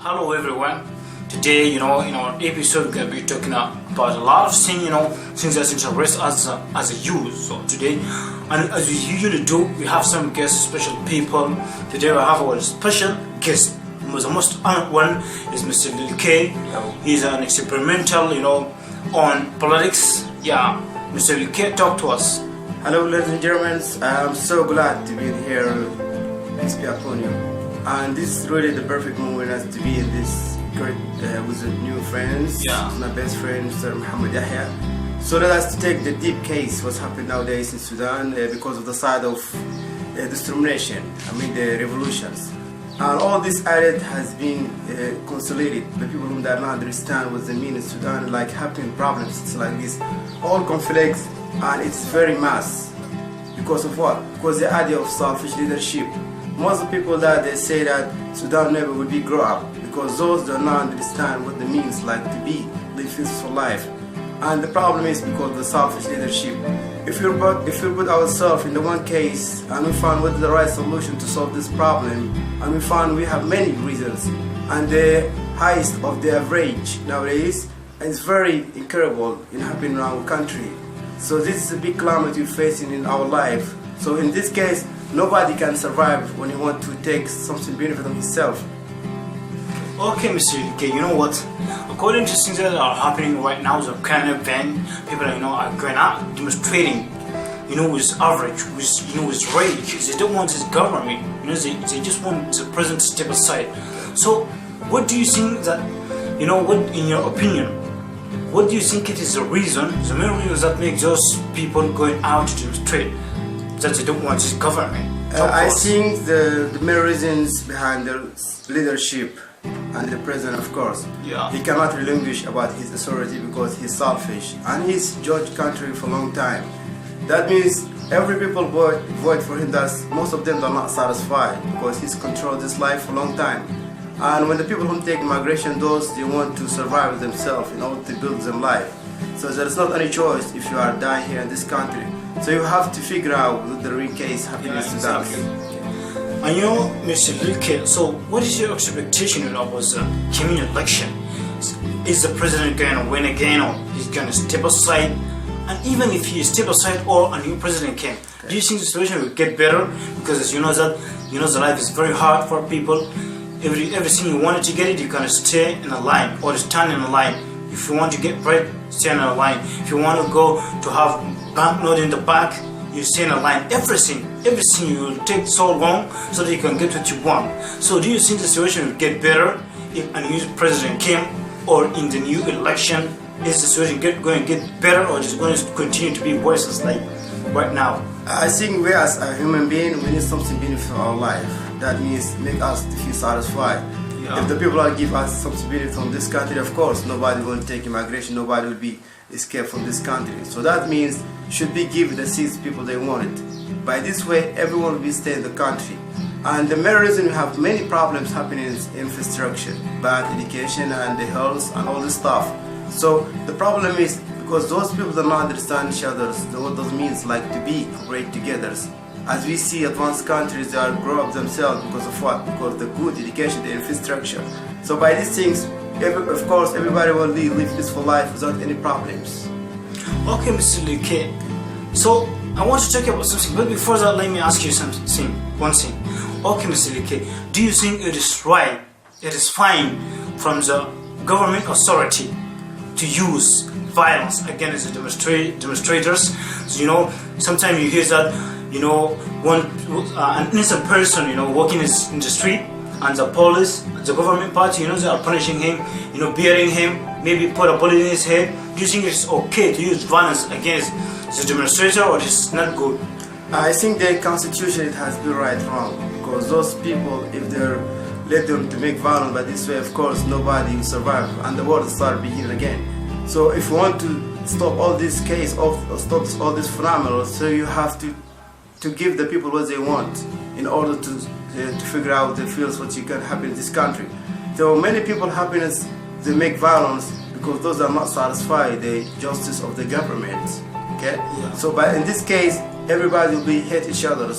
Hello everyone. Today, in our episode, we're gonna be talking about a lot of things that interest us as a youth. So today, and as we usually do, we have some guests, special people. Today we have our special guest. The most honored one is Mr. Lil.K. He's an experimental, on politics. Yeah, Mr. Lil.K, talk to us. Hello, ladies and gentlemen. I'm so glad to be here. Peace be upon you. And this is really the perfect moment as to be in this great with the new friends. Yeah. My best friend, Mr. Muhammad Yahya. So let us take the deep case what's happening nowadays in Sudan because of the side of discrimination. The revolutions. And all this added has been consolidated. The people who don't understand what they mean in Sudan, like happening problems, it's like this, all conflicts, and it's very mass. Because of what? Because the idea of selfish leadership. Most of the people that they say that Sudan never will be grow up, because those do not understand what it means like to live peaceful life. And the problem is because of the selfish leadership. If we put ourselves in the one case and we find what is the right solution to solve this problem, and we find we have many reasons, and the highest of the average nowadays is very incredible in happening in our country. So this is a big calamity we're facing in our life. So in this case, nobody can survive when he want to take something benefit of himself. Okay, Mr. Lil.K, you know what? According to things that are happening right now, the kind of event, people are going out demonstrating, with average, with rage. They don't want this government, they just want the president to step aside. So, what do you think that, what in your opinion, what do you think it is the main reason that makes those people going out to demonstrate that they don't want this government? I think the main reasons behind the leadership and the president, of course, yeah. He cannot relinquish about his authority because he's selfish and he's judged country for a long time. That means every people vote for him. That most of them are not satisfied because he's controlled this life for a long time. And when the people who take migration, they want to survive themselves in order to build their life. So there is not any choice if you are dying here in this country. So you have to figure out what the real case happening in Sudan. Exactly. And Mr. Lil.K, so what is your expectation about the coming election? Is the president going to win again, or he's going to step aside? And even if he step aside or a new president came, do you think the situation will get better? Because as the life is very hard for people. Everything you wanted to get it, you can stay in a line or stand in a line. If you want to get bread, stand in a line. If you want to go to have banknote in the back, you stay in a line. Everything you will take so long so that you can get what you want. So do you think the situation will get better if a new president came, or in the new election, is the situation going to get better, or is it going to continue to be worse like right now? I think we as a human being, we need something benefit for our life. That means make us feel satisfied. Yeah. If the people are give us something benefit from this country, of course, nobody will take immigration, nobody will be escape from this country. So that means should be given the seats people they want it. By this way, everyone will be stay in the country. And the main reason we have many problems happening is infrastructure, bad education and the health and all this stuff. So the problem is because those people do not understand each other, what those means like to be great together. As we see advanced countries, they are grow up themselves because of what? Because of the good education, the infrastructure. So by these things, of course, everybody will live peaceful life without any problems. Okay, Mr. Lil.K. So I want to talk about something, but before that, let me ask you one thing. Okay, Mr. Lil.K, do you think it is right, it is fine from the government authority to use violence against the demonstrators? So, sometimes you hear that, an innocent person, walking in the street, and the police, the government party, they are punishing him, beating him, maybe put a bullet in his head. Do you think it's okay to use violence against the demonstrator, or it's not good? I think the constitution, it has been right wrong, because those people, if they're let them to make violence by this way, of course nobody will survive and the world will start beginning again. So if you want to stop all this case, stop all this phenomenon, so you have to give the people what they want in order to figure out the fields what you can happen in this country. So many people happiness, they make violence because those are not satisfied the justice of the government. Okay? Yeah. So in this case, everybody will be hate each other,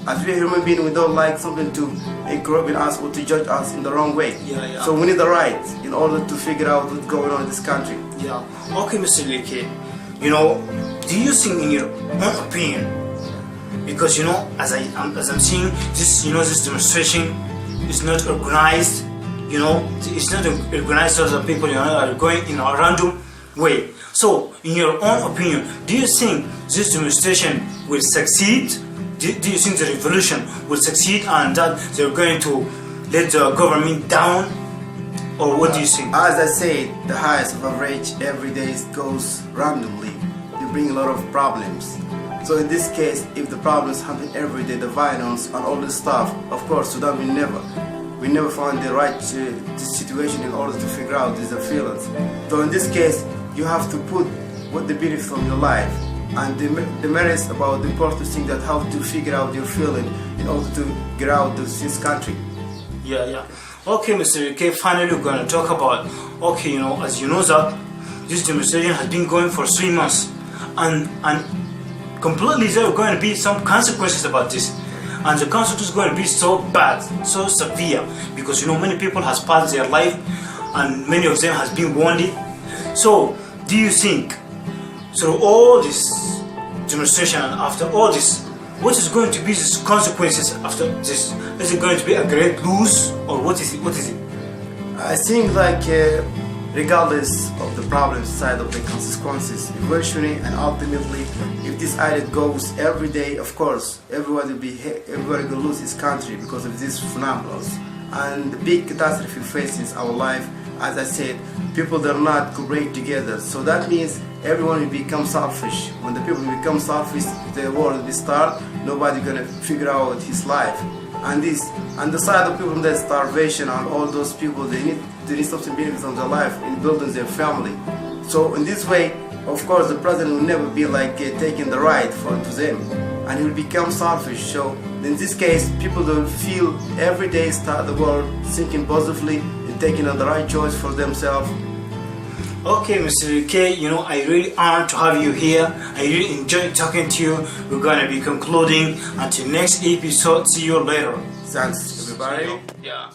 as we human beings, we don't like something to encourage us or to judge us in the wrong way. Yeah. So we need the right in order to figure out what's going on in this country. Yeah. Okay, Mr. Lil.K. You know, do you think, in your own opinion, because you know, as I'm seeing this, you know, this demonstration is not organized. You know, it's not organized so that people, you know, are going in a random way. So, in your own opinion, do you think this demonstration will succeed? Do you think the revolution will succeed and that they're going to let the government down? Or what do you think? As I said, the highest of average every day goes randomly. They bring a lot of problems. So in this case, if the problems happen every day, the violence and all this stuff, of course, Sudan we never find the right situation in order to figure out these feelings. So in this case, you have to put what the benefits of your life and the merits about the important thing that how to figure out your feeling in order to get out of this country. Yeah. Okay, Mr. Lil.K, finally we're going to talk about, okay, you know, as you know that this demonstration has been going for 3 months and completely there are going to be some consequences about this. And the consequences is going to be so bad, so severe, because you know many people has passed their life and many of them has been wounded. So do you think through all this demonstration and after all this, what is going to be the consequences after this? Is it going to be a great lose or what is it? I think like regardless of the problem side of the consequences, eventually and ultimately, if this idea goes every day, of course, everybody will lose his country because of these phenomena. And the big catastrophe faces our life, as I said, people that are not cooperate together. So that means everyone will become selfish. When the people become selfish, the world will start. Nobody gonna figure out his life. And the side of people that starvation and all those people, they need something benefits on their life in building their family. So in this way, of course, the president will never be like taking the right to them, and he will become selfish. So in this case, people will feel every day start the world thinking positively and taking the right choice for themselves. Okay, Mr. Lil.K, you know, I really honored to have you here. I really enjoyed talking to you. We're going to be concluding until next episode. See you later. Thanks, everybody. Yeah.